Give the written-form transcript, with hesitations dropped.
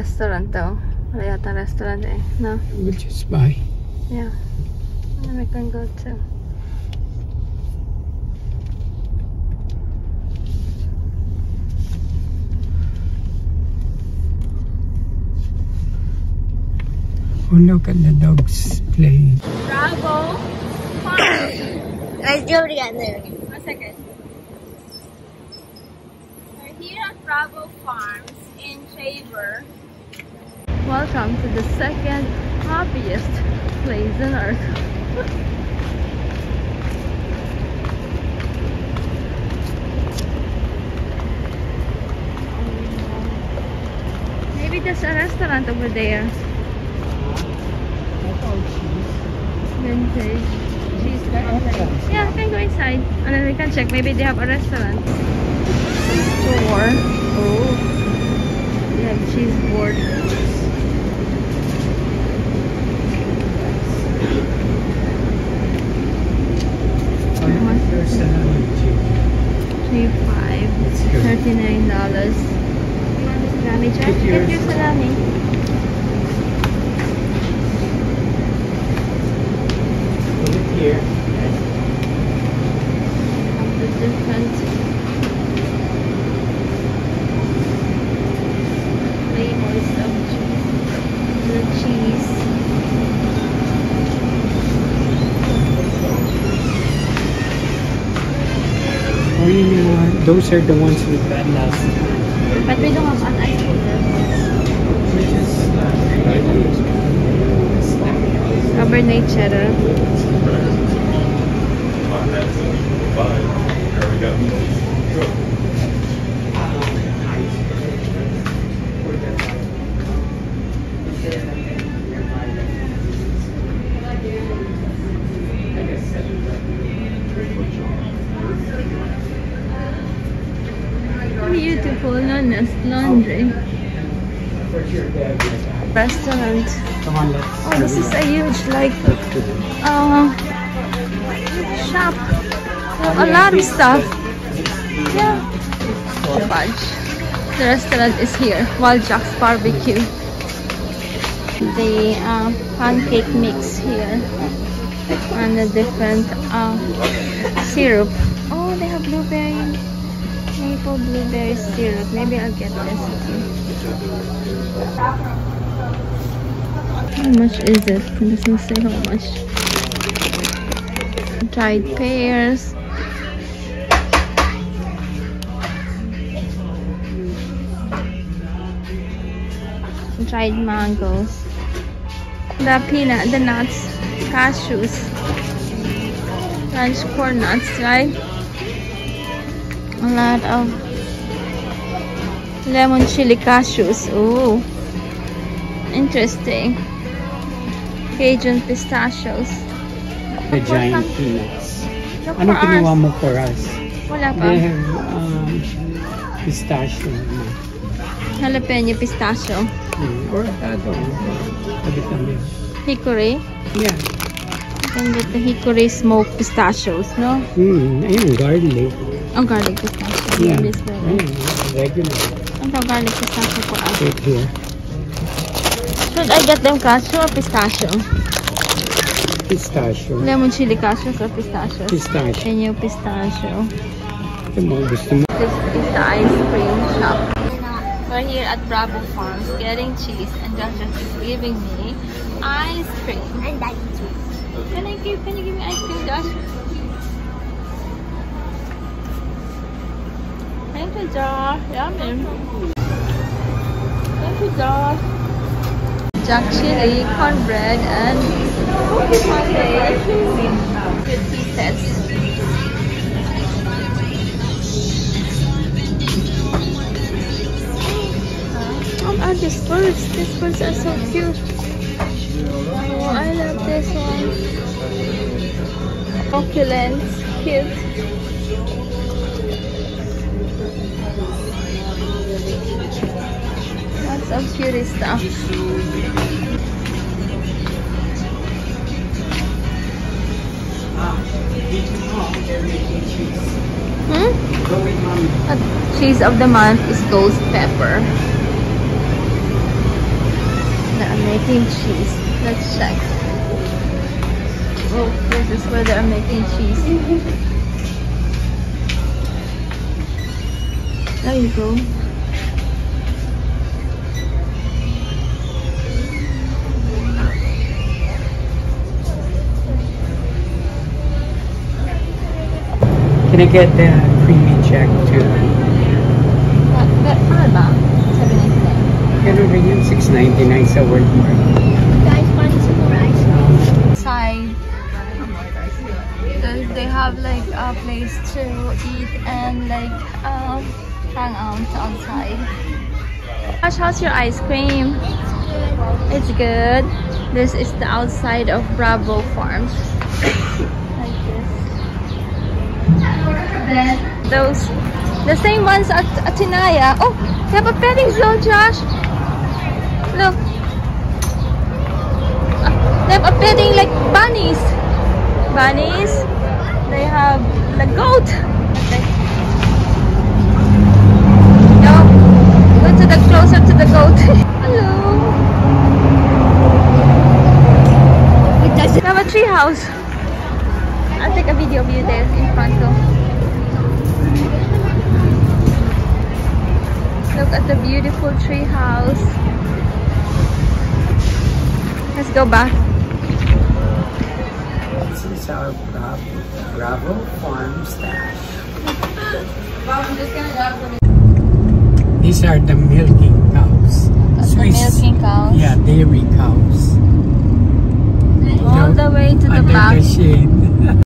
restaurant though. Wala yata restaurant eh, no? We'll just buy. Yeah. And we can go to. Oh, look at the dogs playing. Bravo Farm. Let's go together. 1 second. We're here at Bravo Farms in Traver. Welcome to the second happiest place on earth. Maybe there's a restaurant over there. Vintage cheese. Yeah, we can go inside and then we can check. Maybe they have a restaurant. Store. Oh, they have cheese board. $3.5. $39. You want the salami, Jack? Get your salami. Here. The different flavors of the cheese. Oh, you know what? Those are the ones we had last time. But we don't have an ice cream. Cabernet cheddar. There we go. Beautiful Nana's Laundry. Restaurant. Come on, let's. Oh, this is a huge like shop. A lot of stuff. Yeah. Fudge. The restaurant is here. Wild Jack's Barbecue. The pancake mix here. And the different syrup. Oh, they have blueberry. Maple blueberry syrup. Maybe I'll get this too. How much is it? It doesn't say how much. Dried pears. Dried mangoes. The nuts, cashews. Lunch corn nuts, right? A lot of lemon chili cashews. Ooh, interesting. Cajun pistachios. The giant peanuts. Look Ano for kinuha us. mo for us? Wala pa. They have pistachio. Jalapeno pistachio. Or tabi-tabi. Hickory. Yeah. You can get the hickory smoked pistachios, no? Ayun, garlic. Oh, garlic pistachio. Yeah. This way. Ayun, regular. Ano garlic pistachio for us? Right here. Should I get them cashew or pistachio? Pistachio. Lemon chili cashews or pistachios? Pistachio. And yung pistachio. Ito mo, gusto mo. This is the ice cream shop. We're here at Bravo Farms getting cheese and Joshua is giving me ice cream. And that's it. Can you give me ice cream, Josh? Thank you, Josh. Yummy. Thank you, Josh. Jack chili, cornbread, and cookie sundae. Good pieces. Oh, these birds. These birds are so cute. Oh, I love this one. Succulents. Cute. Lots of cutie stuff. Cheese of the month is ghost pepper. making cheese. Let's check. Oh, this is where they are making cheese. There you go. Can I get the creamy check too? Ano ba? 7.99. Ano rin yun? 6.99 sa Walmart. Guys, want some more ice cream? Side. They have like a place to eat and like hang out outside. Ash, how's your ice cream? It's good. This is the outside of Bravo Farms. Like this. Then those, the same ones at Tinaya. Oh, they have a petting zoo, Josh. Look. They have a petting like bunnies. Bunnies. They have the goat. Yo, go to the closer to the goat. Hello. They have a tree house. I'll take a video of you there in front though. Look at the beautiful tree house. Let's go back. This is our Bravo Farm stash. These are the milking cows. That's the milking cows. Yeah, dairy cows. All the way to the under back. the shade.